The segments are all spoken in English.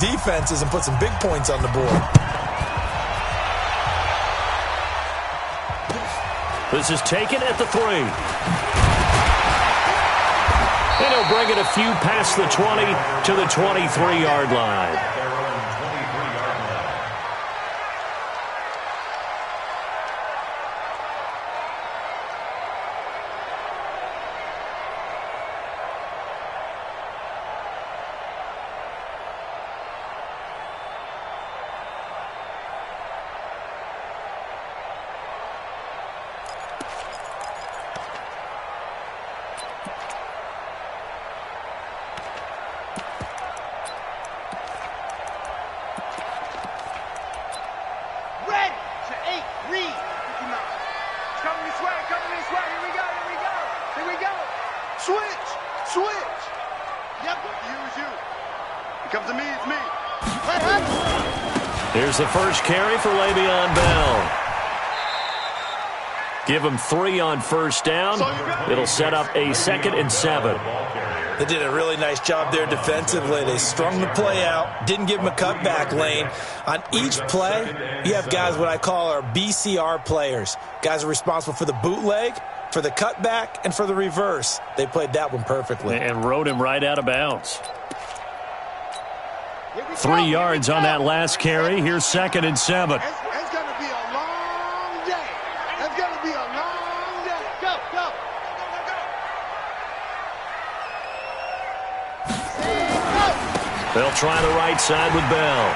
defenses and put some big points on the board. This is taken at the 3. And he'll bring it a few past the 20 to the 23-yard line. Here's the first carry for Le'Veon Bell. Give him 3 on first down. It'll set up a 2nd and 7. They did a really nice job there defensively. They strung the play out, didn't give him a cutback lane. On each play, you have guys what I call our BCR players. Guys are responsible for the bootleg, for the cutback, and for the reverse. They played that one perfectly. And rode him right out of bounds. 3 yards on that last carry. Here's 2nd and 7. It's going to be a long day. It's going to be a long day. Go, go. They'll try the right side with Bell.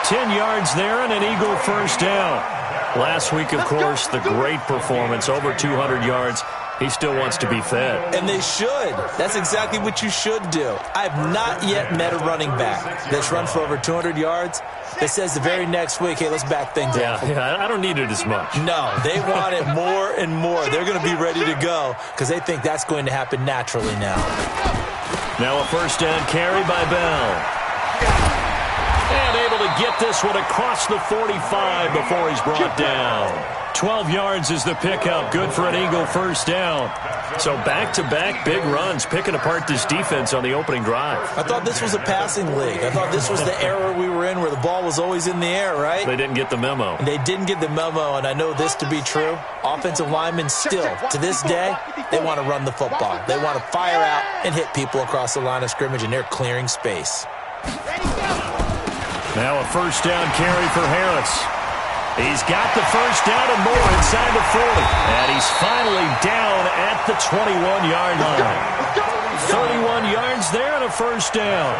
10 yards there and an Eagle first down. Last week, of course, the great performance, over 200 yards. He still wants to be fed. And they should. That's exactly what you should do. I have not yet met a running back that's run for over 200 yards that says the very next week, hey, let's back things up. Yeah, I don't need it as much. No, they want it more and more. They're going to be ready to go because they think that's going to happen naturally now. Now a first down carry by Bell. And able to get this one across the 45 before he's brought down. 12 yards is the pickup. Good for an Eagle first down. So back-to-back big runs, picking apart this defense on the opening drive. I thought this was a passing league. I thought this was the era we were in where the ball was always in the air, right? They didn't get the memo. And they didn't get the memo, and I know this to be true. Offensive linemen still, to this day, they want to run the football. They want to fire out and hit people across the line of scrimmage, and they're clearing space. Now a first down carry for Harris. He's got the first down and more inside the 40. And he's finally down at the 21-yard line. 31 yards there and a first down.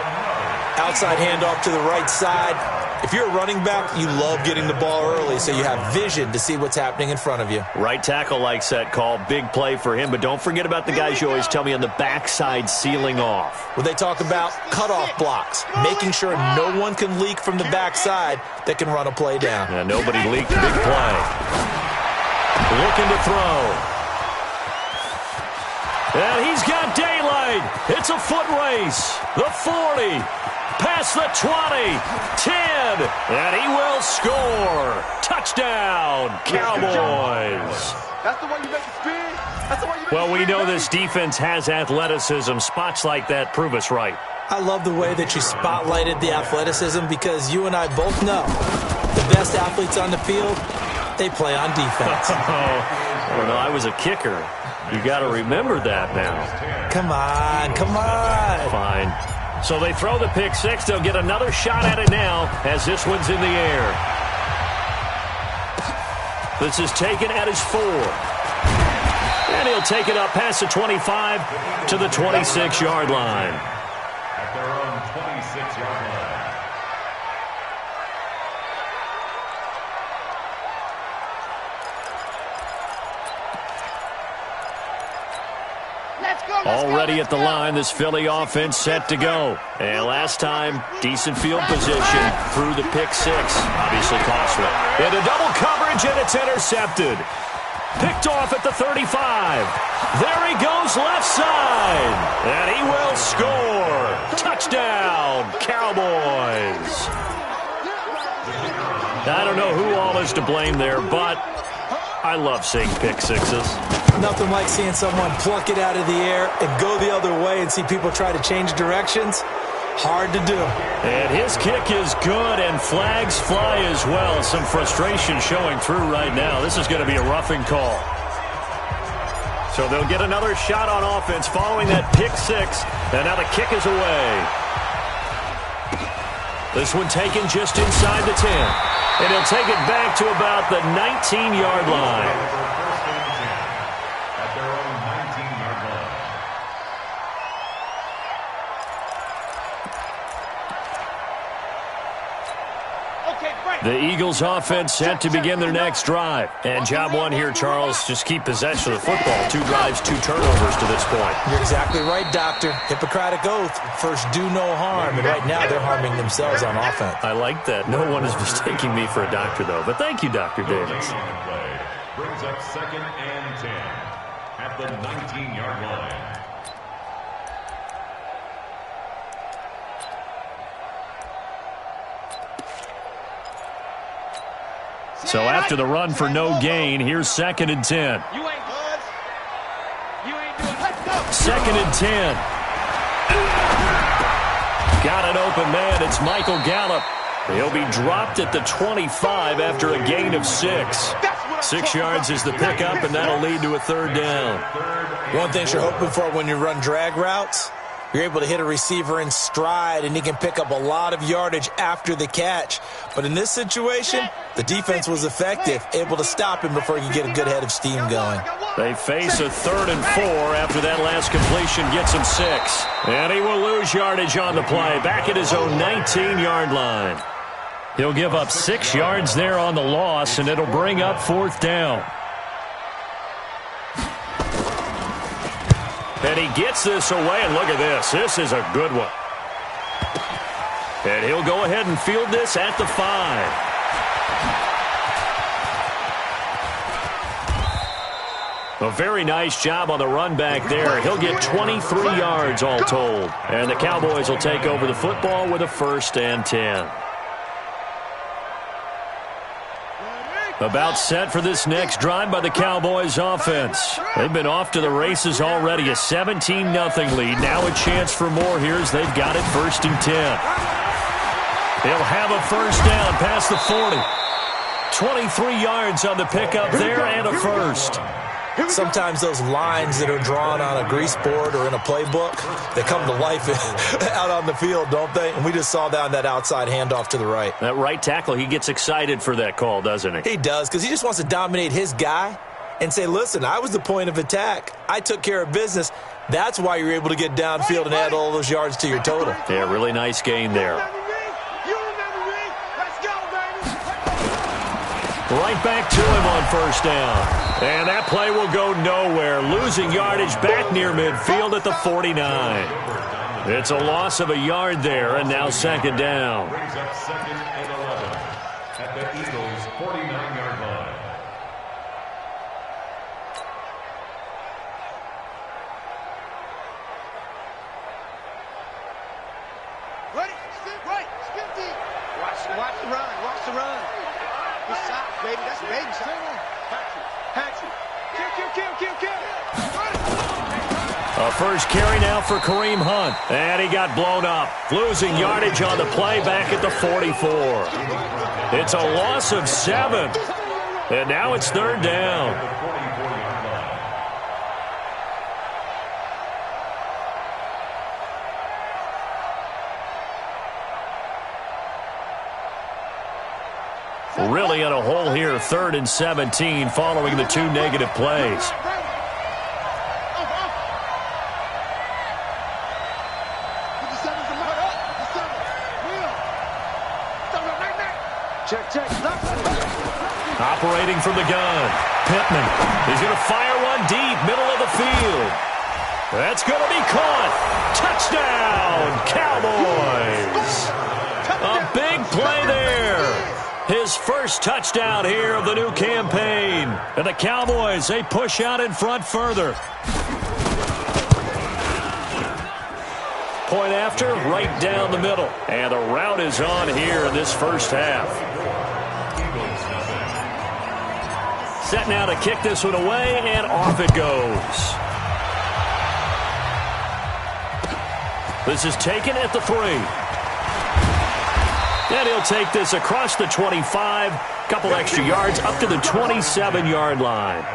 Outside handoff to the right side. If you're a running back, you love getting the ball early so you have vision to see what's happening in front of you. Right tackle likes that call. Big play for him. But don't forget about the guys you always tell me on the backside sealing off. Well, they talk about cutoff blocks, making sure no one can leak from the backside that can run a play down. Yeah, nobody leaked. Big play. Looking to throw. And he's got daylight. It's a foot race. The 40. Past the 20, 10, and he will score. Touchdown, Cowboys. That's the way you make it spin. That's the way you make it Well, we spin, know baby. this defense has athleticism. Spots like that prove us right. I love the way that you spotlighted the athleticism because you and I both know the best athletes on the field, they play on defense. Oh, no, I was a kicker. You got to remember that now. Come on, come on. Fine. So they throw the pick six. They'll get another shot at it now as this one's in the air. This is taken at his 4. And he'll take it up past the 25 to the 26-yard line. At their own 26-yard line. Already at the line, this Philly offense set to go. And last time, decent field position through the pick six. Obviously costly. Into double coverage, and it's intercepted. Picked off at the 35. There he goes left side. And he will score. Touchdown, Cowboys. I don't know who all is to blame there, but I love seeing pick sixes. Nothing like seeing someone pluck it out of the air and go the other way and see people try to change directions. Hard to do. And his kick is good, and flags fly as well. Some frustration showing through right now. This is going to be a roughing call. So they'll get another shot on offense following that pick six. And now the kick is away. This one taken just inside the 10. And he'll take it back to about the 19-yard line. The Eagles offense set to begin their next drive. And job one here, Charles, just keep possession of the football. 2 drives, 2 turnovers to this point. You're exactly right, Doctor. Hippocratic oath. First, do no harm. And right now, they're harming themselves on offense. I like that. No one is mistaking me for a doctor, though. But thank you, Dr. Davis. Brings up 2nd and 10 at the 19-yard line. So after the run for no gain, here's 2nd and 10. 2nd and 10. Got an open man. It's Michael Gallup. He'll be dropped at the 25 after a gain of 6. 6 yards is the pickup, and that'll lead to a 3rd down. One thing you're hoping for when you run drag routes, you're able to hit a receiver in stride, and he can pick up a lot of yardage after the catch. But in this situation, the defense was effective, able to stop him before he could get a good head of steam going. They face a 3rd and 4 after that last completion gets him 6. And he will lose yardage on the play, back at his own 19-yard line. He'll give up 6 yards there on the loss, and it'll bring up 4th down. And he gets this away, and look at this. This is a good one. And he'll go ahead and field this at the 5. A very nice job on the run back there. He'll get 23 yards all told. And the Cowboys will take over the football with a 1st and 10. About set for this next drive by the Cowboys offense. They've been off to the races already. A 17-0 lead. Now a chance for more here as they've got it 1st and 10. He'll have a 1st down past the 40. 23 yards on the pickup there and a 1st. Sometimes those lines that are drawn on a grease board or in a playbook, they come to life out on the field, don't they? And we just saw that on that outside handoff to the right. That right tackle, he gets excited for that call, doesn't he? He does, because he just wants to dominate his guy and say, listen, I was the point of attack. I took care of business. That's why you're able to get downfield and add all those yards to your total. Yeah, really nice gain there. Right back to him on 1st down. And that play will go nowhere. Losing yardage back near midfield at the 49. It's a loss of a yard there, and now 2nd down. Brings up 2nd and 11 at the Eagles' 49-yard line. Ready, skip deep. Watch the run. Good shot, baby. That's baby shot. Patrick. Kill. A 1st carry now for Kareem Hunt. And he got blown up. Losing yardage on the play back at the 44. It's a loss of 7. And now it's 3rd down. Really in a hole here, 3rd and 17 following the 2 negative plays. Operating from the gun, Pittman. He's going to fire one deep, middle of the field. That's going to be caught. Touchdown, Cowboys. A big play there. His 1st touchdown here of the new campaign. And the Cowboys, they push out in front further. Point after, right down the middle. And the route is on here in this 1st half. Set now to kick this one away, and off it goes. This is taken at the 3. And he'll take this across the 25. Couple extra yards up to the 27-yard line.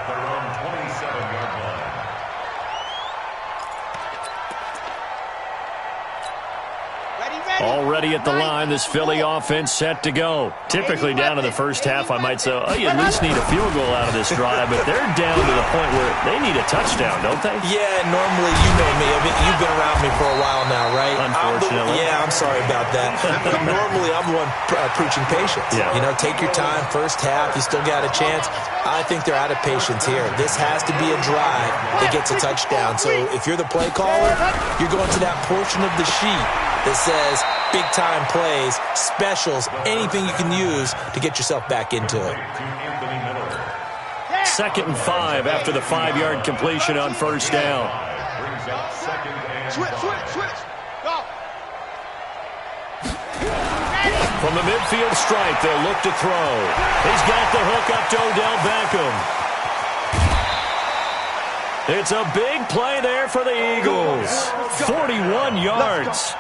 Already at the line, this Philly offense set to go. Typically down in the first half, I might say, oh, you at least need a field goal out of this drive, but they're down to the point where they need a touchdown, don't they? Yeah, normally, you know me. I mean, you've been around me for a while now, right? Unfortunately. I'm sorry about that. Normally, I'm the one preaching patience. Yeah. You know, take your time, first half, you still got a chance. I think they're out of patience here. This has to be a drive that gets a touchdown. So if you're the play caller, you're going to that portion of the sheet that says big-time plays, specials, anything you can use to get yourself back into it. 2nd and 5 after the 5-yard completion on first down. Switch. Go. From the midfield stripe, they'll look to throw. He's got the hook up to Odell Beckham. It's a big play there for the Eagles. 41 yards.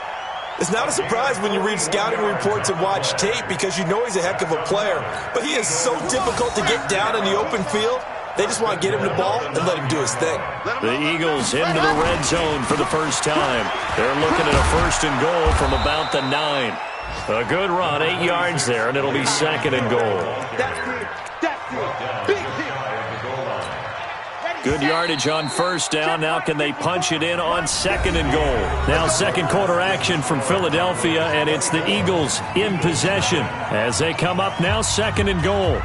It's not a surprise when you read scouting reports and watch tape because you know he's a heck of a player. But he is so difficult to get down in the open field. They just want to get him the ball and let him do his thing. The Eagles into the red zone for the first time. They're looking at a 1st and goal from about the 9. A good run, 8 yards there, and it'll be 2nd and goal. Big hit. Good yardage on first down. Now can they punch it in on 2nd and goal? Now second quarter action from Philadelphia, and it's the Eagles in possession as they come up now 2nd and goal.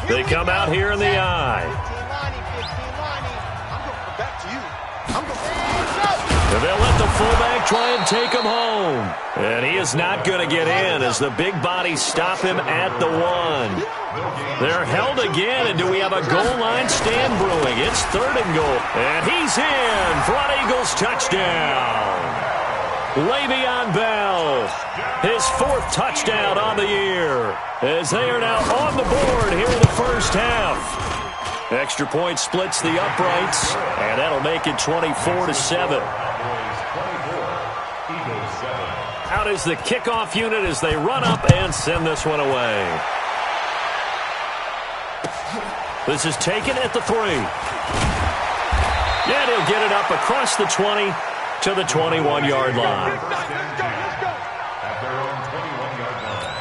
They come out here in the I. They'll let the fullback try and take him home. And he is not going to get in as the big bodies stop him at the 1. They're held again, and do we have a goal line stand brewing? It's 3rd and goal. And he's in for an Eagles touchdown. Le'Veon Bell, his 4th touchdown on the year, as they are now on the board here in the first half. Extra point splits the uprights, and that'll make it 24-7. Out is the kickoff unit as they run up and send this one away. This is taken at the 3. And he'll get it up across the 20 to the 21-yard line. At their own 21-yard line.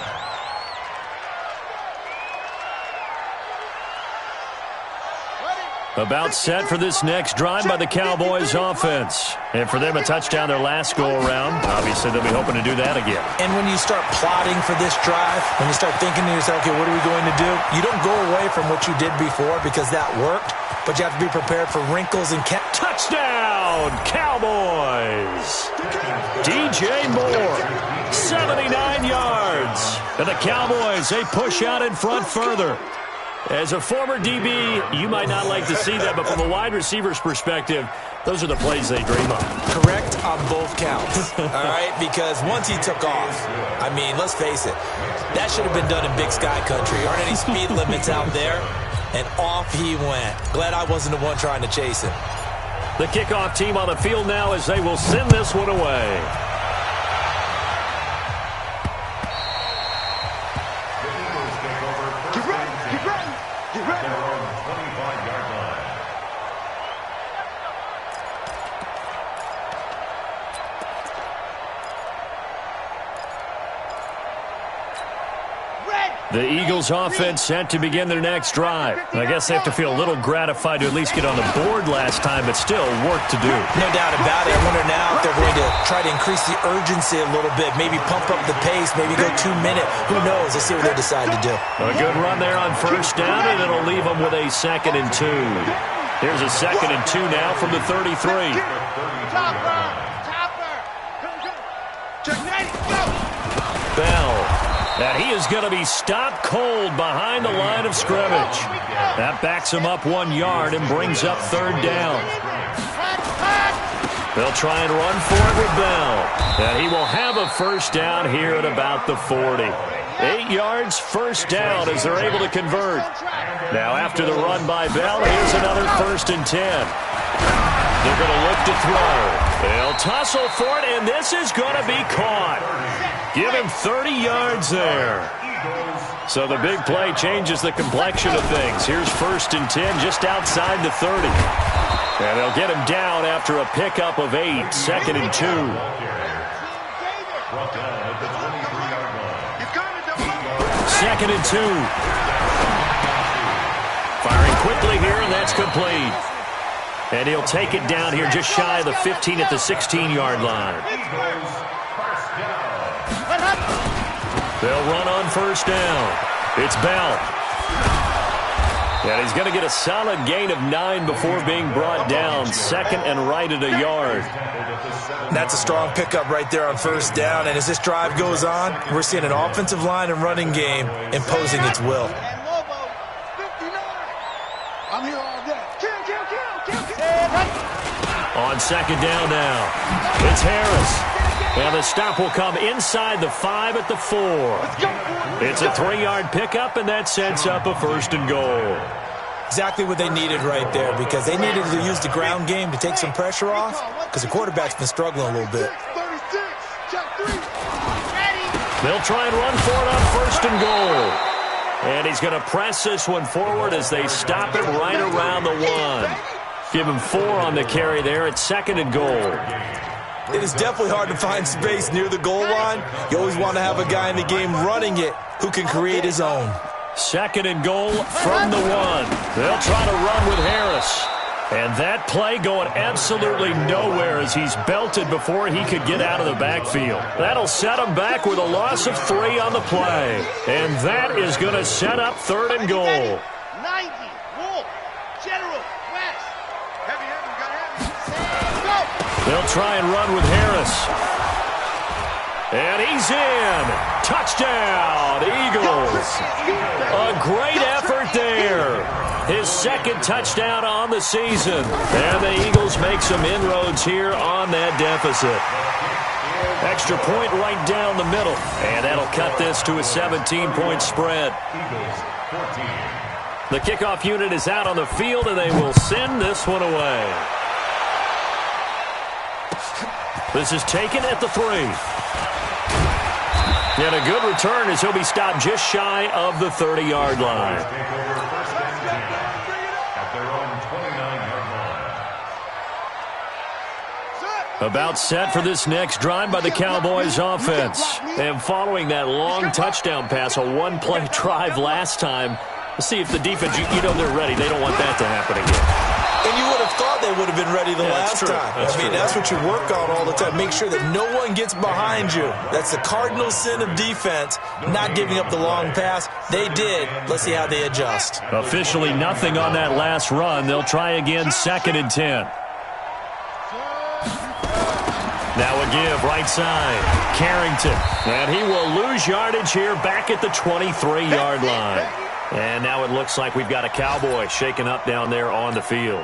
About set for this next drive by the Cowboys offense. And for them, a touchdown their last go-around. Obviously, they'll be hoping to do that again. And when you start plotting for this drive, when you start thinking to yourself, okay, what are we going to do? You don't go away from what you did before because that worked, but you have to be prepared for wrinkles and touchdown, Cowboys! DJ Moore, 79 yards. And the Cowboys, they push out in front further. As a former DB, you might not like to see that, but from a wide receiver's perspective, those are the plays they dream of. Correct on both counts, all right? Because once he took off, I mean, let's face it, that should have been done in Big Sky Country. Aren't any speed limits out there? And off he went. Glad I wasn't the one trying to chase him. The kickoff team on the field now as they will send this one away. The Eagles offense set to begin their next drive. I guess they have to feel a little gratified to at least get on the board last time, but still work to do. No doubt about it. I wonder now if they're going to try to increase the urgency a little bit, maybe pump up the pace, maybe go 2-minute. Who knows? Let's see what they decide to do. A good run there on first down, and it'll leave them with a 2nd and 2. Here's a 2nd and 2 now from the 33. Bell. And he is going to be stopped cold behind the line of scrimmage. That backs him up 1 yard and brings up 3rd down. They'll try and run for it with Bell. And he will have a first down here at about the 40. 8 yards, first down as they're able to convert. Now after the run by Bell, here's another 1st and 10. They're going to look to throw. They'll tussle for it, and this is going to be caught. Give him 30 yards there. So the big play changes the complexion of things. Here's 1st and 10 just outside the 30. And they'll get him down after a pickup of 8, 2nd and 2. 2nd and 2. Firing quickly here, and that's complete. And he'll take it down here just shy of the 15 at the 16-yard line. They'll run on first down. It's Bell. And he's going to get a solid gain of 9 before being brought down. 2nd and right at a yard. That's a strong pickup right there on first down. And as this drive goes on, we're seeing an offensive line and running game imposing its will. I'm here all day. On 2nd down now, it's Harris. And the stop will come inside the 5 at the 4. It's a 3-yard pickup, and that sets up a 1st and goal. Exactly what they needed right there, because they needed to use the ground game to take some pressure off, because the quarterback's been struggling a little bit. They'll try and run for it on 1st and goal. And he's going to press this one forward as they stop it right around the 1. Give him 4 on the carry there at 2nd and goal. It is definitely hard to find space near the goal line. You always want to have a guy in the game running it who can create his own. 2nd and goal from the 1. They'll try to run with Harris. And that play going absolutely nowhere as he's belted before he could get out of the backfield. That'll set him back with a loss of 3 on the play. And that is going to set up 3rd and goal. 90, Wolf, General, West. Heavy, got heavy. Go! They'll try and run with Harris. And he's in. Touchdown, Eagles. A great effort there. His 2nd touchdown on the season. And the Eagles make some inroads here on that deficit. Extra point right down the middle. And that'll cut this to a 17-point spread. The kickoff unit is out on the field, and they will send this one away. This is taken at the 3. And a good return as he'll be stopped just shy of the 30-yard line. About set for this next drive by the Cowboys offense. And following that long touchdown pass, a one-play drive last time, let's see if the defense, you know they're ready. They don't want that to happen again. And you would have thought they would have been ready the last time. That's what you work on all the time. Make sure that no one gets behind you. That's the cardinal sin of defense, not giving up the long pass. They did. Let's see how they adjust. Officially nothing on that last run. They'll try again, 2nd and 10. Now a give, right side. Carrington. And he will lose yardage here back at the 23-yard line. And now it looks like we've got a Cowboy shaken up down there on the field.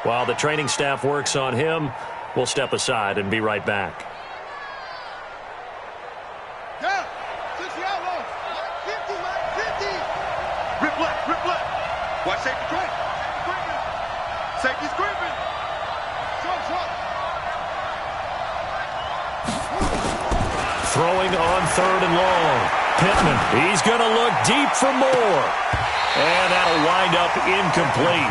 While the training staff works on him, we'll step aside and be right back. Down. 60 outlaw. 50, 50. Rip left. Watch safety creeping. Safety's creeping. Short. Throwing on 3rd and long. Pittman, he's going to look deep for more. And that'll wind up incomplete.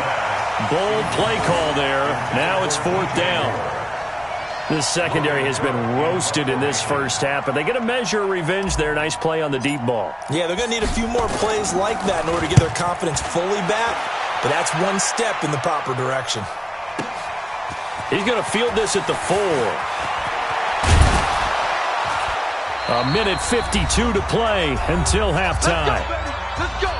Bold play call there. Now it's 4th down. This secondary has been roasted in this first half, but they're going to measure revenge there. Nice play on the deep ball. Yeah, they're going to need a few more plays like that in order to get their confidence fully back, but that's one step in the proper direction. He's going to field this at the 4. A minute 52 to play until halftime. Let's go.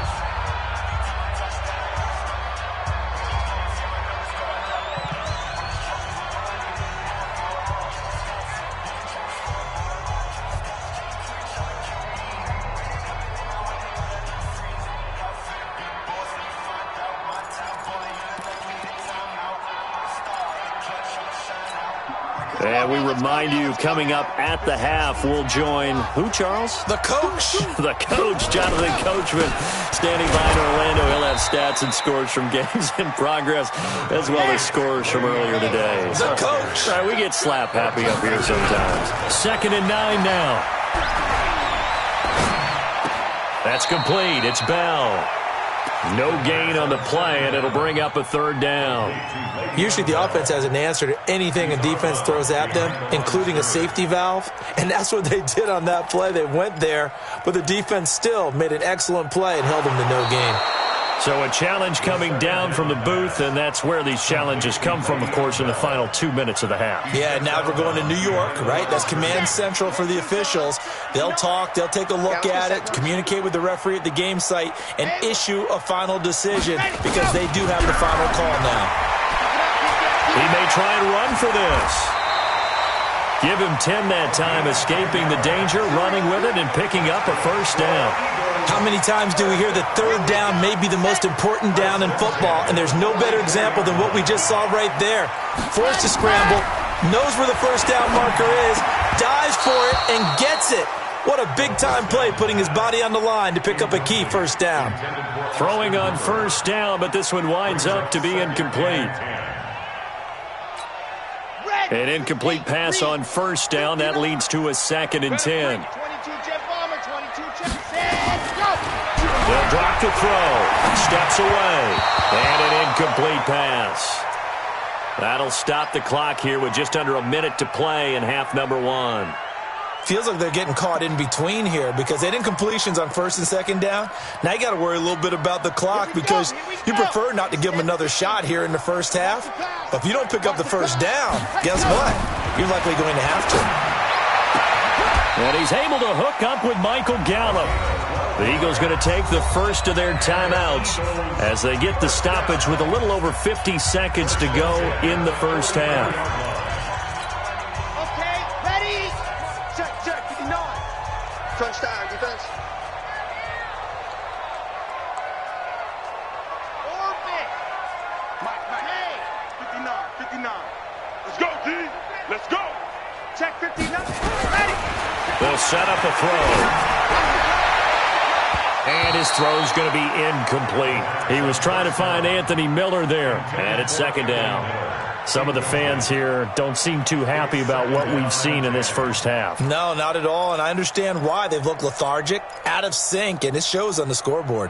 And we remind you, coming up at the half, we'll join who, Charles? The coach. The coach, Jonathan Coachman, standing by in Orlando. He'll have stats and scores from games in progress, as well as scores from earlier today. The coach. All right, we get slap happy up here sometimes. 2nd and 9 now. That's complete. It's Bell. No gain on the play, and it'll bring up a 3rd down. Usually the offense has an answer to anything a defense throws at them, including a safety valve, and that's what they did on that play. They went there, but the defense still made an excellent play and held them to no gain. So a challenge coming down from the booth, and that's where these challenges come from, of course, in the final 2 minutes of the half. Yeah, now we're going to New York, right? That's command central for the officials. They'll talk, they'll take a look at it, communicate with the referee at the game site, and issue a final decision because they do have the final call now. He may try and run for this. Give him 10 that time, escaping the danger, running with it, and picking up a 1st down. How many times do we hear that 3rd down may be the most important down in football, and there's no better example than what we just saw right there. Forced to scramble, knows where the 1st down marker is, dives for it, and gets it. What a big-time play, putting his body on the line to pick up a key 1st down. Throwing on 1st down, but this one winds up to be incomplete. An incomplete pass on 1st down. That leads to a 2nd and 10. They'll drop the throw. Steps away. And an incomplete pass. That'll stop the clock here with just under a minute to play in half number 1. Feels like they're getting caught in between here because they had incompletions on 1st and 2nd down. Now you got to worry a little bit about the clock because you prefer not to give them another shot here in the 1st half. But if you don't pick up the 1st down, guess what? You're likely going to have to. And he's able to hook up with Michael Gallup. The Eagles going to take the first of their timeouts as they get the stoppage with a little over 50 seconds to go in the 1st half. Okay, ready? Check, 59. Touchdown, defense. Orbit. Mike, hey. 59. Let's go, D. Let's go. Check 59. Ready. They'll set up a throw. And his throw's going to be incomplete. He was trying to find Anthony Miller there. And it's 2nd down. Some of the fans here don't seem too happy about what we've seen in this 1st half. No, not at all. And I understand why. They've looked lethargic, out of sync, and it shows on the scoreboard.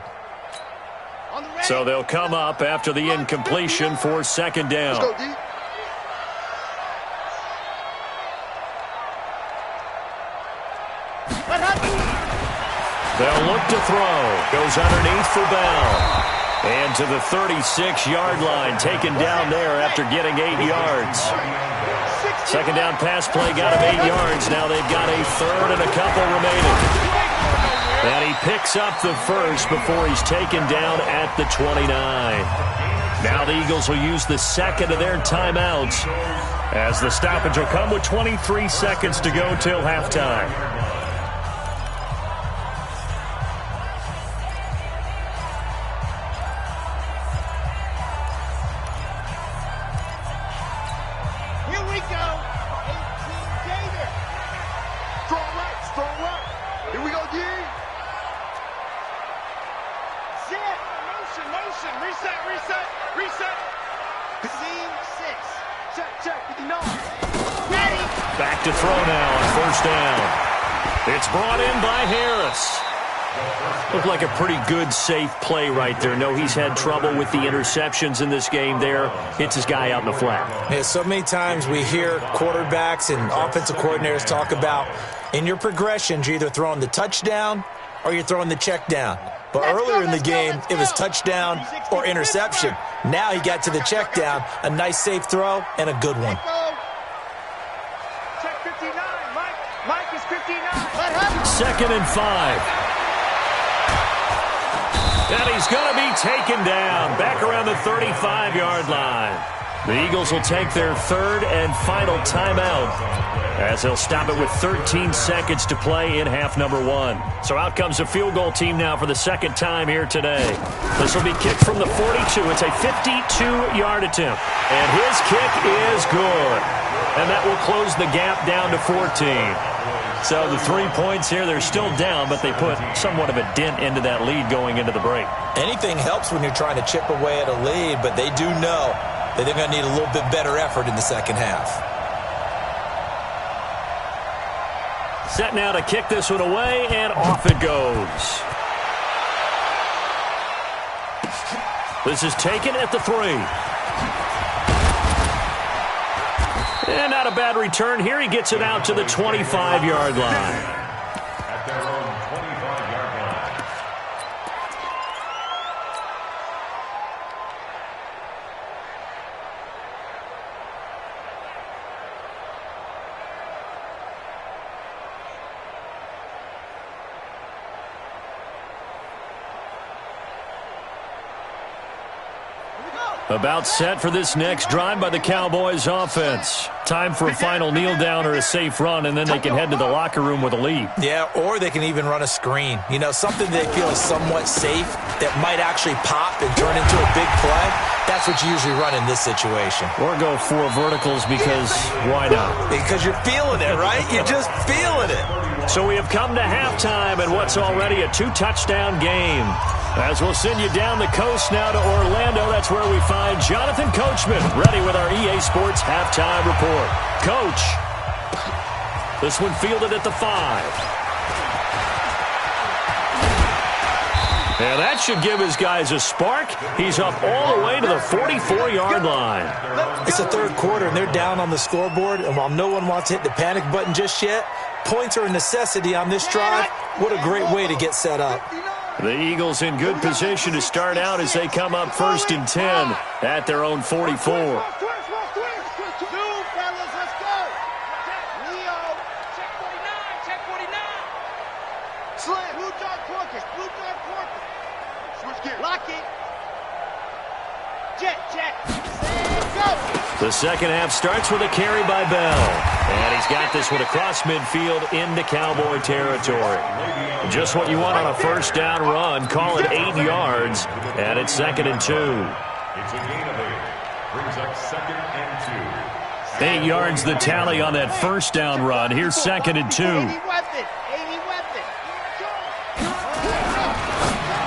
So they'll come up after the incompletion for 2nd down. Let's go, D. They'll look to throw. Goes underneath for Bell. And to the 36-yard line, taken down there after getting 8 yards. 2nd down pass play got him 8 yards. Now they've got a 3rd and a couple remaining. And he picks up the 1st before he's taken down at the 29. Now the Eagles will use the 2nd of their timeouts as the stoppage will come with 23 seconds to go till halftime. Back to throw now on 1st down. It's brought in by Harris. Looked like a pretty good, safe play right there. No, he's had trouble with the interceptions in this game there. Hits his guy out in the flat. Yeah, so many times we hear quarterbacks and offensive coordinators talk about in your progressions, you're either throwing the touchdown or you're throwing the check down. But earlier in the game, it was touchdown or interception. Now he got to the check down, a nice safe throw, and a good one. Check 59. Mike is 59. 2nd and 5. And he's going to be taken down back around the 35-yard line. The Eagles will take their third and final timeout as they'll stop it with 13 seconds to play in half number 1. So out comes a field goal team now for the second time here today. This will be kicked from the 42. It's a 52-yard attempt. And his kick is good. And that will close the gap down to 14. So the 3 points here, they're still down, but they put somewhat of a dent into that lead going into the break. Anything helps when you're trying to chip away at a lead, but they do know that they're going to need a little bit better effort in the second half. Set now to kick this one away, and off it goes. This is taken at the 3. And not a bad return here. He gets it out to the 25-yard line. At their own 25-yard line. About set for this next drive by the Cowboys offense. Time for a final kneel down or a safe run, and then they can head to the locker room with a lead. Yeah, or they can even run a screen. You know, something they feel is somewhat safe that might actually pop and turn into a big play. That's what you usually run in this situation. Or go 4 verticals because why not? Because you're feeling it, right? You're just feeling it. So we have come to halftime in what's already a 2-touchdown game. As we'll send you down the coast now to Orlando, that's where we find Jonathan Coachman, ready with our EA Sports Halftime Report. Coach, this one fielded at the 5. And that should give his guys a spark. He's up all the way to the 44-yard line. It's the third quarter, and they're down on the scoreboard. And while no one wants to hit the panic button just yet, points are a necessity on this drive. What a great way to get set up. The Eagles in good position to start out as they come up 1st and 10 at their own 44. The second half starts with a carry by Bell. And he's got this one across midfield into Cowboy territory. Just what you want on a first down run. Call it 8 yards. And it's 2nd and 2. It's a gain of 8. Brings up 2nd and 2. 8 yards the tally on that first down run. Here's 2nd and 2.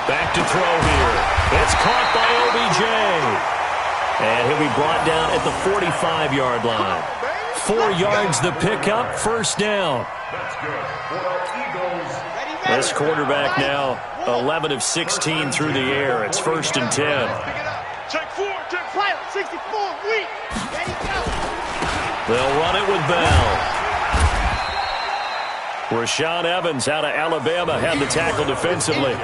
Back to throw here. It's caught by OBJ. And he'll be brought down at the 45-yard line. 4 yards the pickup, first down. That's good for the Eagles. This quarterback now 11 of 16 through the air. It's 1st and 10. Check 4, check 5, 64, weak. Ready, go. They'll run it with Bell. Rashaan Evans out of Alabama had the tackle defensively.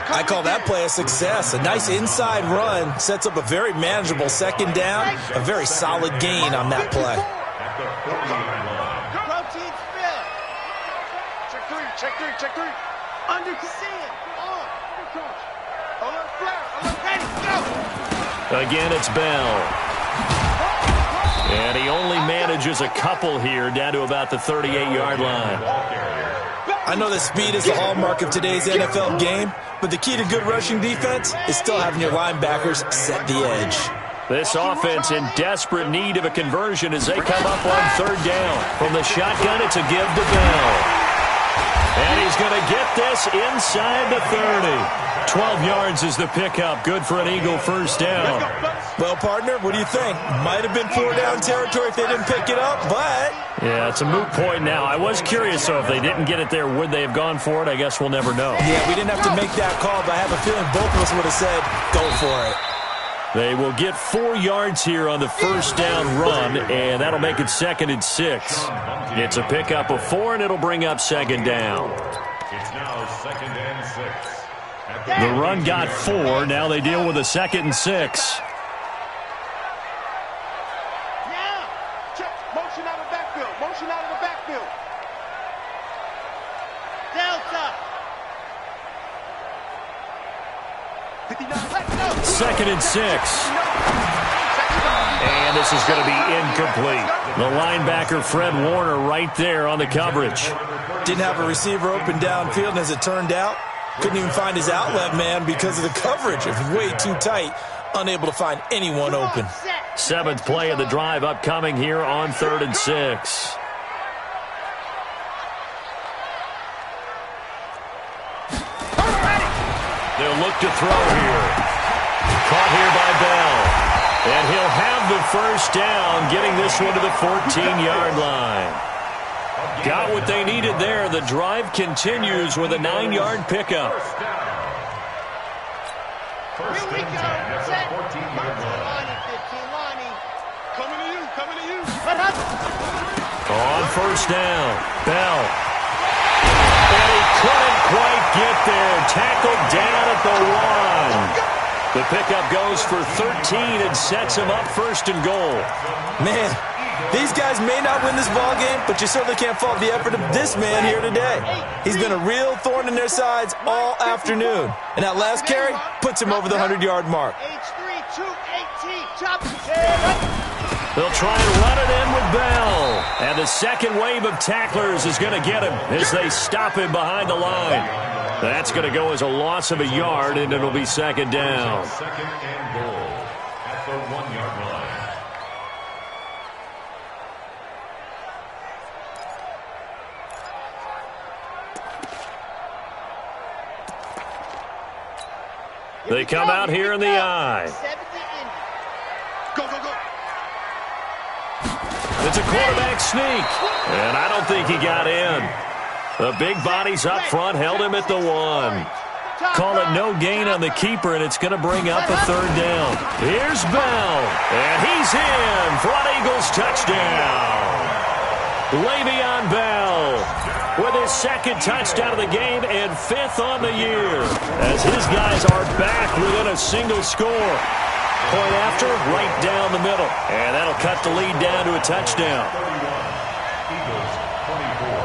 I call that play a success. A nice inside run sets up a very manageable second down. A very solid gain on that play. At the 49 line. Protein spill. Check 3, check 3. Under consent. On. Alert flare. Alert ready. Go. Again, it's Bell. And he only manages a couple here down to about the 38-yard line. I know that speed is the hallmark of today's NFL game, but the key to good rushing defense is still having your linebackers set the edge. This offense in desperate need of a conversion as they come up on 3rd down. From the shotgun, it's a give to Bell. And he's going to get this inside the 30. 12 yards is the pickup. Good for an Eagle first down. Well, partner, what do you think? Might have been 4-down territory if they didn't pick it up, but... Yeah, it's a moot point now. I was curious, though, if they didn't get it there, would they have gone for it? I guess we'll never know. Yeah, we didn't have to make that call, but I have a feeling both of us would have said, go for it. They will get 4 yards here on the first down run, and that'll make it 2nd and 6. It's a pickup of 4, and it'll bring up 2nd down. It's now 2nd and 6. The run got 4. Now they deal with a 2nd and 6. Now. Check. Motion out of the backfield. Motion out of the backfield. Delta. 59. Let's go. 2nd and 6. And a pass is going to be incomplete. The linebacker, Fred Warner, right there on the coverage. Didn't have a receiver open downfield, and as it turned out, couldn't even find his outlet man because of the coverage. It was way too tight, unable to find anyone open. 7th play of the drive upcoming here on 3rd and 6. They'll look to throw here. Caught here by Bell. And he'll have the first down, getting this one to the 14-yard line. Got what they needed there. The drive continues with a 9-yard pickup. Here we go. Set. 14-yard line. 15 line. Coming to you. Coming to you. On first down, Bell. And he couldn't quite get there. Tackled down at the 1. The pickup goes for 13 and sets him up 1st and goal. Man, these guys may not win this ball game, but you certainly can't fault the effort of this man here today. He's been a real thorn in their sides all afternoon. And that last carry puts him over the 100-yard mark. They'll try and run it in with Bell. And the second wave of tacklers is going to get him as they stop him behind the line. That's going to go as a loss of a yard, and it'll be 2nd down. 2nd and goal at the 1-yard line. They come out here in the eye. Go, go, go. It's a quarterback sneak, and I don't think he got in. The big bodies up front held him at the 1. Call it no gain on the keeper, and it's going to bring up a 3rd down. Here's Bell, and he's in for an Eagles touchdown. Le'Veon Bell with his 2nd touchdown of the game and 5th on the year, as his guys are back within a single score. Point after, right down the middle, and that'll cut the lead down to a touchdown. 31, Eagles 24.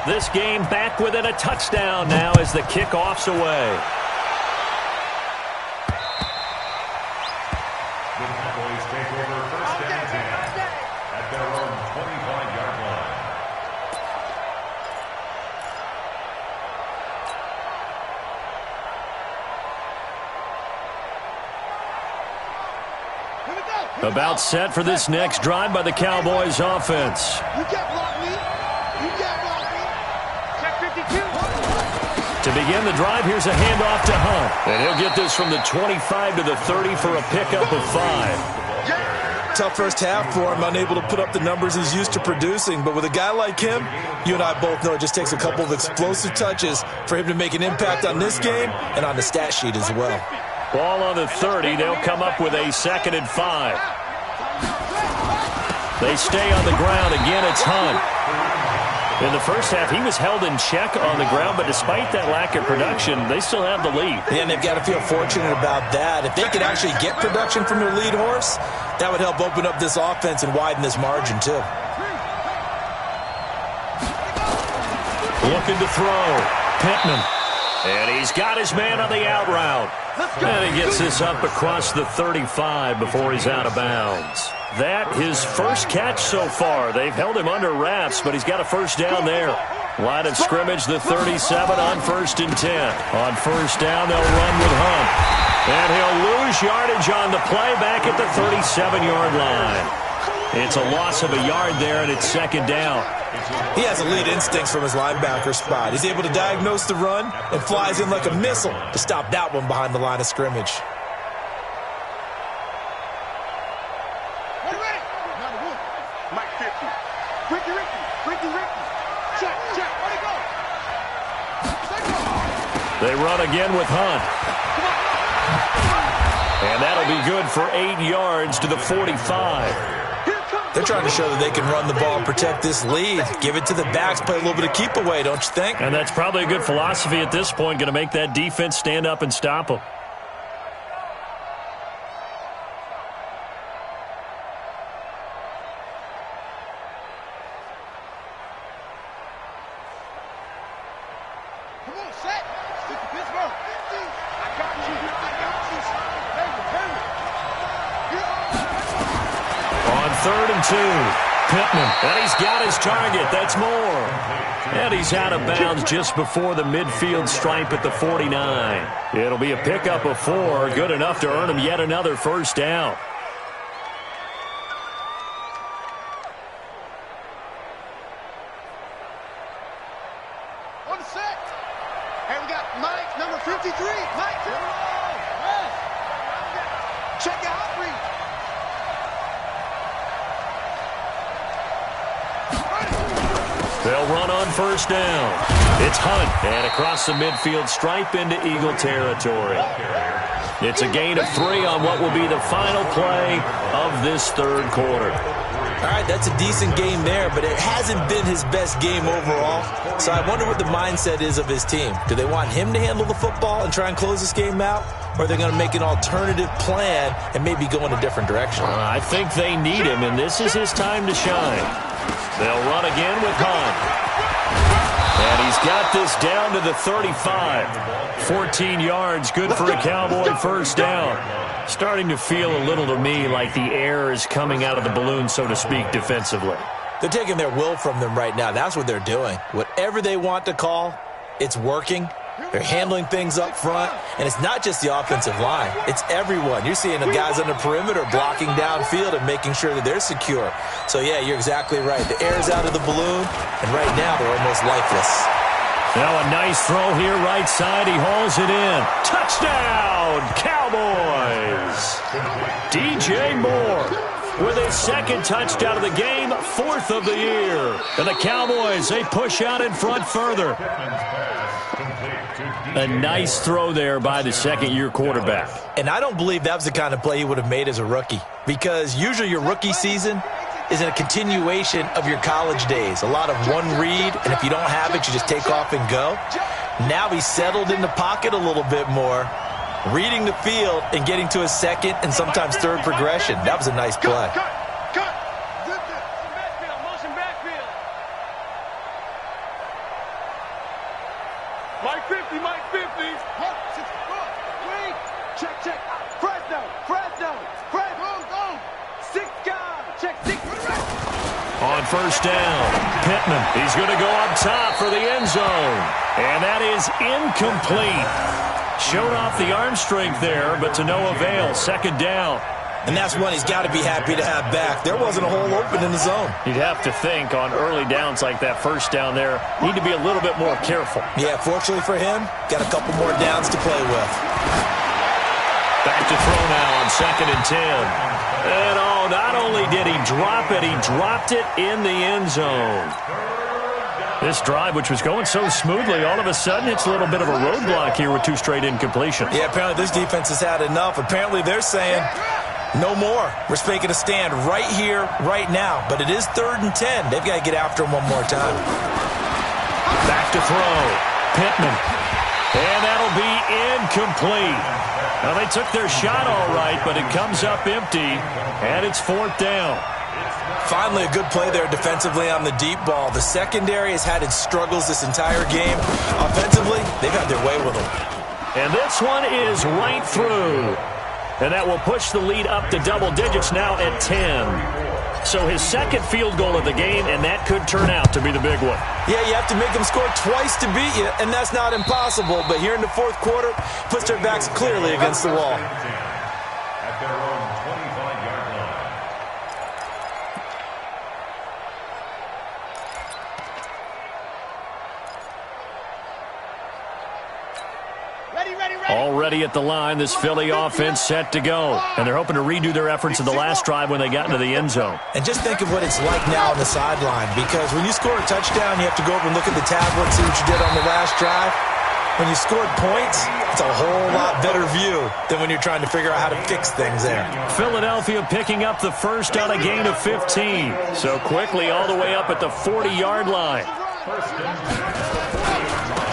This game back within a touchdown now as the kickoff's away. The Cowboys take over 1st and 10 at their own 25-yard line. Here we go. About set for this next drive by the Cowboys offense. You can't block me. You can't block me. Check 52. To begin the drive, here's a handoff to Hunt. And he'll get this from the 25 to the 30 for a pickup of 5. Tough first half for him, unable to put up the numbers he's used to producing. But with a guy like him, you and I both know it just takes a couple of explosive touches for him to make an impact on this game and on the stat sheet as well. Ball on the 30. They'll come up with a 2nd and 5. They stay on the ground. Again, it's Hunt. In the first half, he was held in check on the ground, but despite that lack of production, they still have the lead. Yeah, and they've got to feel fortunate about that. If they could actually get production from their lead horse, that would help open up this offense and widen this margin, too. Looking to throw. Pittman. And he's got his man on the out route. And he gets this up across the 35 before he's out of bounds. That his first catch so far. They've held him under wraps, but he's got a first down there. Line of scrimmage, the 37 on 1st and 10. On first down, they'll run with Hunt. And he'll lose yardage on the play back at the 37-yard line. It's a loss of a yard there, and it's 2nd down. He has elite instincts from his linebacker spot. He's able to diagnose the run and flies in like a missile to stop that one behind the line of scrimmage. Mike 50. Ricky. Check. Where'd he go? They run again with Hunt. And that'll be good for 8 yards to the 45. They're trying to show that they can run the ball and protect this lead. Give it to the backs, play a little bit of keep away, don't you think? And that's probably a good philosophy at this point, going to make that defense stand up and stop them. Come on, set. Stick to business. On 3rd and 2, Pittman, and he's got his target. That's more. And he's out of bounds just before the midfield stripe at the 49. It'll be a pickup of 4, good enough to earn him yet another first down. On the set. And we got Mike, number 53. Mike, check out, read. They'll run on first down. It's Hunt, and across the midfield stripe into Eagle territory. It's a gain of 3 on what will be the final play of this third quarter. All right, that's a decent game there, but it hasn't been his best game overall. So I wonder what the mindset is of his team. Do they want him to handle the football and try and close this game out? Or are they going to make an alternative plan and maybe go in a different direction? I think they need him, and this is his time to shine. They'll run again with Hunt. And he's got this down to the 35. 14 yards, good for a Cowboy first down. Starting to feel a little to me like the air is coming out of the balloon, so to speak, defensively. They're taking their will from them right now. That's what they're doing. Whatever they want to call, it's working. They're handling things up front, and it's not just the offensive line. It's everyone. You're seeing the guys on the perimeter blocking downfield and making sure that they're secure. So, yeah, you're exactly right. The air's out of the balloon, and right now they're almost lifeless. Now a nice throw here right side. He hauls it in. Touchdown, Cowboys! DJ Moore with his second touchdown of the game, 4th of the year. And the Cowboys, they push out in front further. A nice throw there by the second-year quarterback. And I don't believe that was the kind of play he would have made as a rookie, because usually your rookie season is a continuation of your college days. A lot of one read, and if you don't have it, you just take off and go. Now he's settled in the pocket a little bit more, reading the field and getting to his second and sometimes third progression. That was a nice play. Mike 50, Mike 50. Wait, check. Fresno. Go. 6 guys. Check 6. On first down, Pittman. He's going to go up top for the end zone. And that is incomplete. Showed off the arm strength there, but to no avail. Second down. And that's one he's got to be happy to have back. There wasn't a hole open in the zone. You'd have to think on early downs like that first down there, need to be a little bit more careful. Yeah, fortunately for him, got a couple more downs to play with. Back to throw now on 2nd and 10. And not only did he drop it, he dropped it in the end zone. This drive, which was going so smoothly, all of a sudden it's a little bit of a roadblock here with 2 straight incompletions. Yeah, apparently this defense has had enough. Apparently they're saying, no more. We're making a stand right here, right now. But it is 3rd and 10. They've got to get after him one more time. Back to throw. Pittman. And that'll be incomplete. Now, they took their shot all right, but it comes up empty, and it's 4th down. Finally, a good play there defensively on the deep ball. The secondary has had its struggles this entire game. Offensively, they've had their way with them. And this one is right through. And that will push the lead up to double digits now at 10. So his second field goal of the game, and that could turn out to be the big one. Yeah, you have to make them score twice to beat you, and that's not impossible. But here in the 4th quarter, puts their backs clearly against the wall. At their own 25-yard line. Already at the line, this Philly offense set to go. And they're hoping to redo their efforts in the last drive when they got into the end zone. And just think of what it's like now on the sideline, because when you score a touchdown, you have to go over and look at the tablet, see what you did on the last drive. When you scored points, it's a whole lot better view than when you're trying to figure out how to fix things there. Philadelphia picking up the first on a gain of 15. So quickly all the way up at the 40-yard line.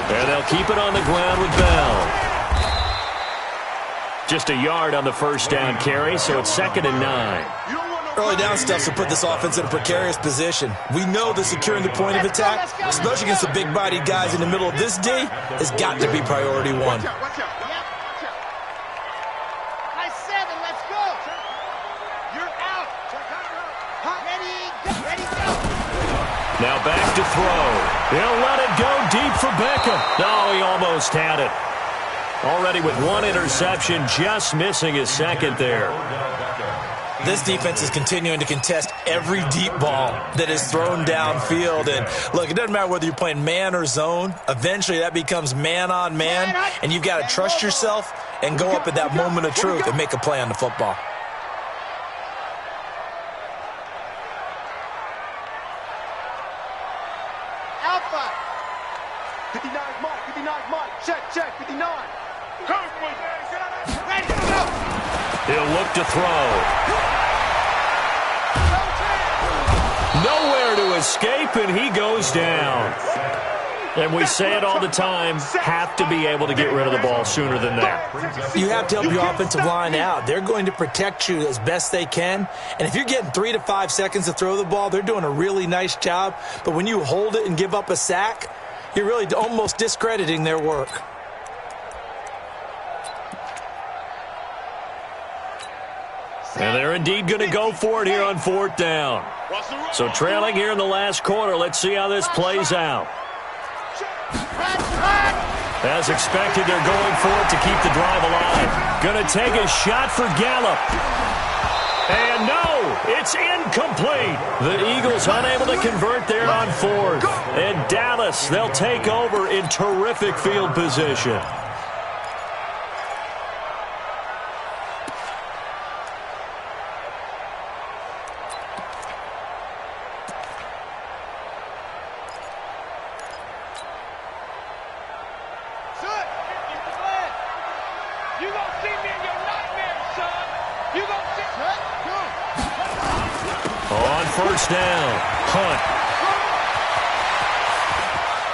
And they'll keep it on the ground with Bell. Just a yard on the first down carry, so it's 2nd and 9. You don't want no Early down stuff to put this offense in a precarious position. We know that securing the point of attack, especially against the big-bodied guys in the middle of this D, has got to be priority one. Watch out. Nice 7, let's go. You're out. Ready, go. Now back to throw. He'll let it go deep for Beckham. No, he almost had it. Already with one interception, just missing his second there. This defense is continuing to contest every deep ball that is thrown downfield. And look, it doesn't matter whether you're playing man or zone. Eventually, that becomes man on man, and you've got to trust yourself and go up at that moment of truth and make a play on the football. Alpha. 59 Mike. Check, 59. Ready, go. He'll look to throw. Nowhere to escape, and he goes down. And we say it all the time, have to be able to get rid of the ball sooner than that. You have to help your offensive line out. They're going to protect you as best they can. And if you're getting 3 to 5 seconds to throw the ball, they're doing a really nice job. But when you hold it and give up a sack, you're really almost discrediting their work. And they're indeed going to go for it here on 4th down. So trailing here in the last quarter. Let's see how this plays out. As expected, they're going for it to keep the drive alive. Going to take a shot for Gallup. And no, it's incomplete. The Eagles unable to convert there on 4th. And Dallas, they'll take over in terrific field position. On 1st down, Hunt.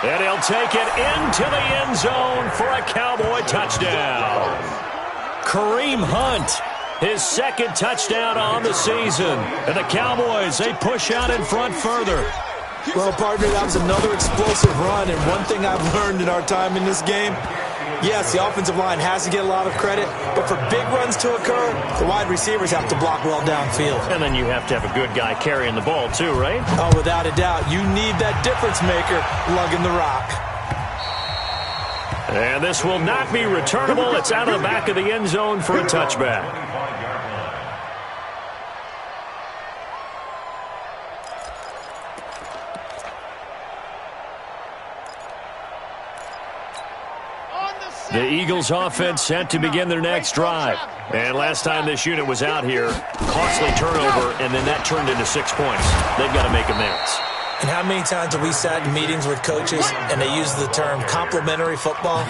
And he'll take it into the end zone for a Cowboy touchdown. Kareem Hunt, his 2nd touchdown on the season. And the Cowboys, they push out in front further. Well, partner, that was another explosive run. And one thing I've learned in our time in this game, yes, the offensive line has to get a lot of credit, but for big runs to occur, the wide receivers have to block well downfield. And then you have to have a good guy carrying the ball too, right? Oh, without a doubt. You need that difference maker lugging the rock. And this will not be returnable. It's out of the back of the end zone for a touchback. The Eagles offense set to begin their next drive. And last time this unit was out here, costly turnover, and then that turned into 6 points. They've got to make amends. And how many times have we sat in meetings with coaches and they use the term complementary football?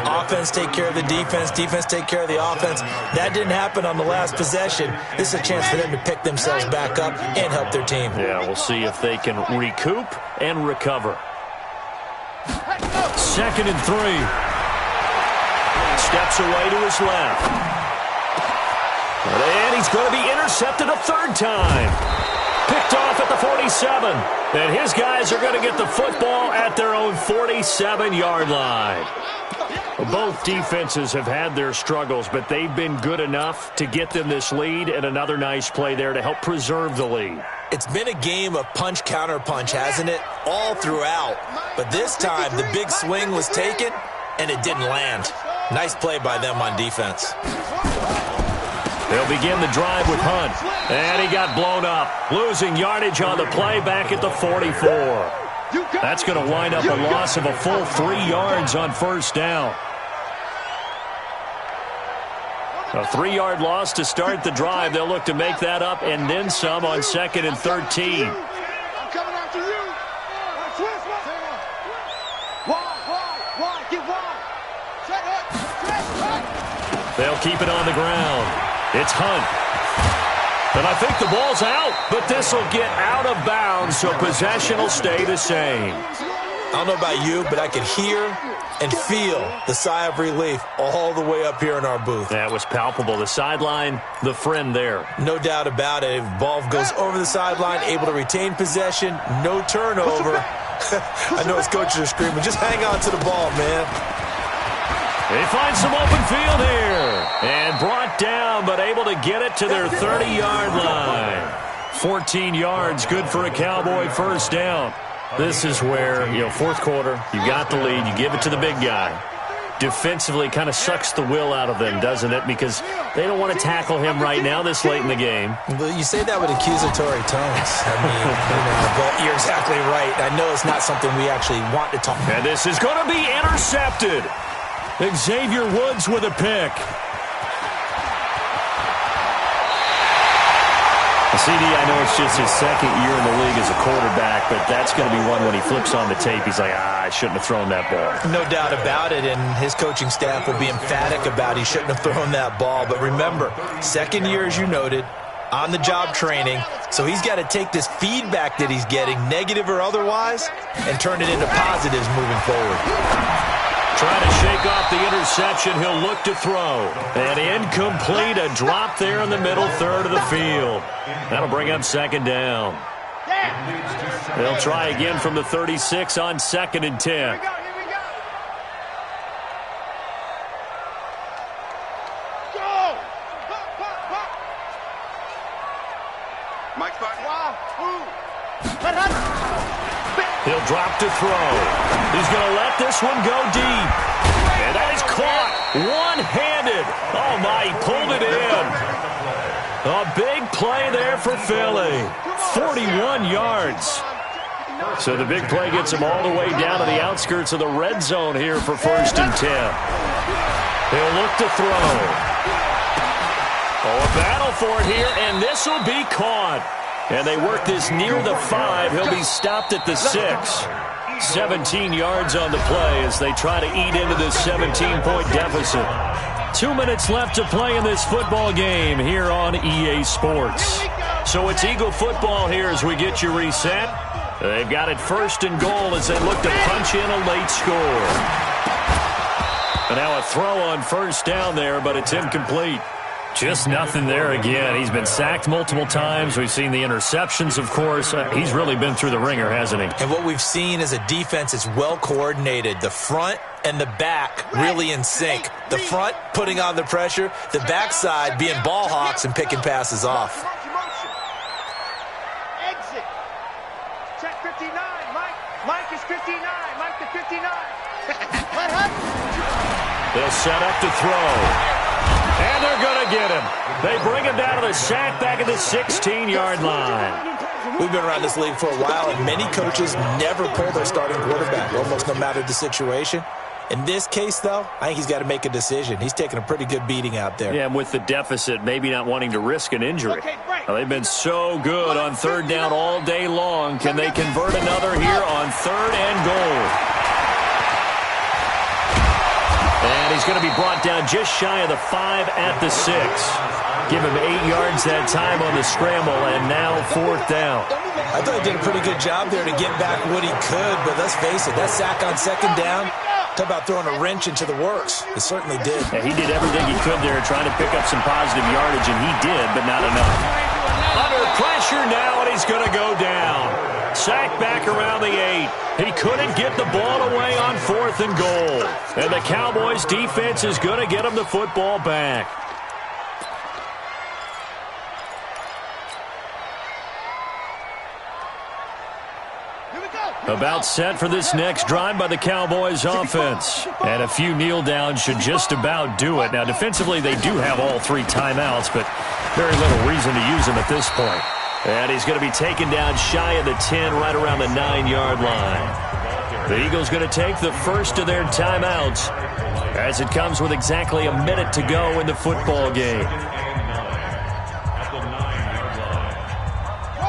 Offense take care of the defense, defense take care of the offense. That didn't happen on the last possession. This is a chance for them to pick themselves back up and help their team. Yeah, we'll see if they can recoup and recover. 2nd and 3. Steps away to his left. And he's going to be intercepted a 3rd time. Picked off at the 47. And his guys are going to get the football at their own 47-yard line. Both defenses have had their struggles, but they've been good enough to get them this lead, and another nice play there to help preserve the lead. It's been a game of punch-counter-punch, hasn't it? All throughout. But this time, the big swing was taken, and it didn't land. Nice play by them on defense. They'll begin the drive with Hunt. And he got blown up. Losing yardage on the play back at the 44. That's going to wind up a loss of a full 3 yards on 1st down. A 3-yard loss to start the drive. They'll look to make that up and then some on 2nd and 13. I'm coming after you. Wide, get wide. They'll keep it on the ground. It's Hunt. And I think the ball's out, but this will get out of bounds, so possession will stay the same. I don't know about you, but I could hear and feel the sigh of relief all the way up here in our booth. That was palpable. The sideline, the friend there. No doubt about it. Ball goes over the sideline, able to retain possession, no turnover. I know his coaches are screaming, just hang on to the ball, man. They find some open field here. And brought down, but able to get it to their 30-yard line. 14 yards, good for a Cowboy first down. This is where, fourth quarter, you got the lead, you give it to the big guy. Defensively kind of sucks the will out of them, doesn't it? Because they don't want to tackle him right now this late in the game. But you say that with accusatory tones. I mean, but you're exactly right. I know it's not something we actually want to talk about. And this is going to be intercepted. Xavier Woods with a pick. CD, I know it's just his second year in the league as a quarterback, but that's going to be one when he flips on the tape. He's like, I shouldn't have thrown that ball. No doubt about it, and his coaching staff will be emphatic about he shouldn't have thrown that ball. But remember, second year, as you noted, on-the-job training, so he's got to take this feedback that he's getting, negative or otherwise, and turn it into positives moving forward. Trying to shake off the interception. He'll look to throw. And incomplete. A drop there in the middle third of the field. That'll bring up second down. They'll try again from the 36 on 2nd and 10. Here we go. Go! Mike spot. He'll drop to throw. He's going to let this one go deep. And that is caught one-handed. Oh, my, he pulled it in. A big play there for Philly. 41 yards. So the big play gets him all the way down to the outskirts of the red zone here for 1st and 10. He'll look to throw. Oh, a battle for it here, and this will be caught. And they work this near the 5. He'll be stopped at the 6. 17 yards on the play as they try to eat into this 17-point deficit. 2 minutes left to play in this football game here on EA Sports. So it's Eagle football here as we get you reset. They've got it 1st and goal as they look to punch in a late score. And now a throw on 1st down there, but it's incomplete. Just nothing there again. He's been sacked multiple times. We've seen the interceptions, of course. He's really been through the ringer, hasn't he? And what we've seen is a defense that's well coordinated. The front and the back really in sync. The front putting on the pressure. The backside being ball hawks and picking passes off. Exit. Check 59. Mike is 59. Mike to 59. They'll set up to throw. And they're going to get him. They bring him down to the sack back at the 16-yard line. We've been around this league for a while, and many coaches never pull their starting quarterback, almost no matter the situation. In this case, though, I think he's got to make a decision. He's taking a pretty good beating out there. Yeah, and with the deficit, maybe not wanting to risk an injury. Now, they've been so good on 3rd down all day long. Can they convert another here on 3rd and goal? And he's going to be brought down just shy of the 5 at the 6. Give him 8 yards that time on the scramble, and now 4th down. I thought he did a pretty good job there to get back what he could, but let's face it, that sack on 2nd down, talk about throwing a wrench into the works. It certainly did. Yeah, he did everything he could there trying to pick up some positive yardage, and he did, but not enough. Under pressure now, and he's going to go down. Sacked back around the 8. He couldn't get the ball away on 4th and goal. And the Cowboys defense is going to get him the football back. About set for this next drive by the Cowboys offense. And a few kneel downs should just about do it. Now, defensively, they do have all 3 timeouts, but very little reason to use them at this point. And he's going to be taken down shy of the 10, right around the 9-yard line. The Eagles going to take the first of their timeouts as it comes with exactly a minute to go in the football game.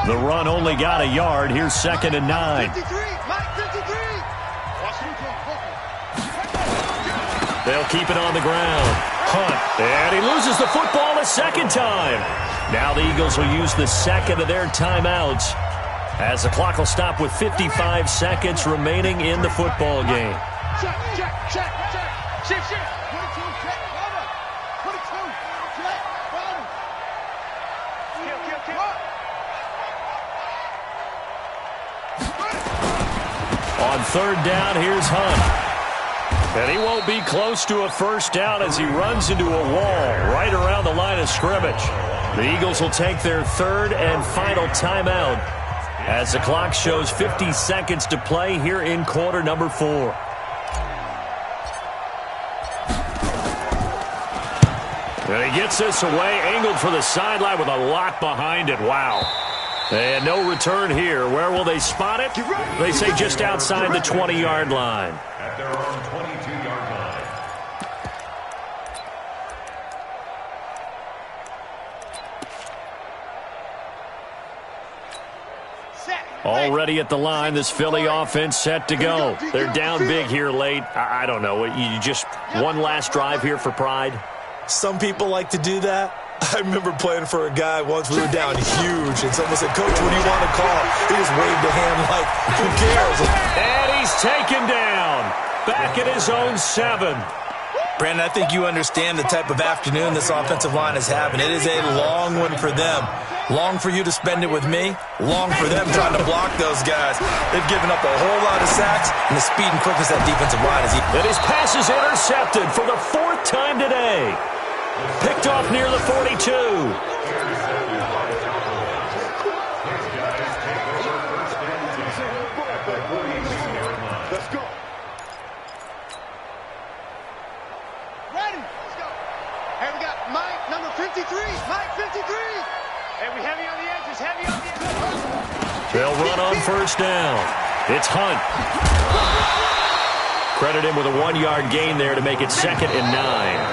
The run only got a yard. Here's 2nd and 9. They'll keep it on the ground. Hunt. And he loses the football a 2nd time. Now the Eagles will use the 2nd of their timeouts as the clock will stop with 55 seconds remaining in the football game. Check, check, check, check. Shift, shift. 22, check, brother. 22, check, brother. Kill, kill, kill. On third down, here's Hunt. And he won't be close to a first down as he runs into a wall right around the line of scrimmage. The Eagles will take their third and final timeout as the clock shows 50 seconds to play here in quarter number 4. And he gets this away, angled for the sideline with a lot behind it. Wow. And no return here. Where will they spot it? They say just outside the 20-yard line. At their own 22-yard line. Already at the line, this Philly offense set to go. They're down big here late. I don't know. You just one last drive here for pride? Some people like to do that. I remember playing for a guy once. We were down huge, and someone said, "Coach, what do you want to call?" He just waved a hand like, who cares? And he's taken down. Back at his own 7. Brandon, I think you understand the type of afternoon this offensive line is having. It is a long one for them. Long for you to spend it with me. Long for them trying to block those guys. They've given up a whole lot of sacks, and the speed and quickness of that defensive line is... And his pass is intercepted for the 4th time today. Picked off near the 42. Let's go. Ready. Let's go. Hey, we got Mike, number 53. Mike, 53. Hey, we heavy on the edges, heavy on the edges. They'll run on first down. It's Hunt. Credit him with a 1-yard gain there to make it 2nd and 9.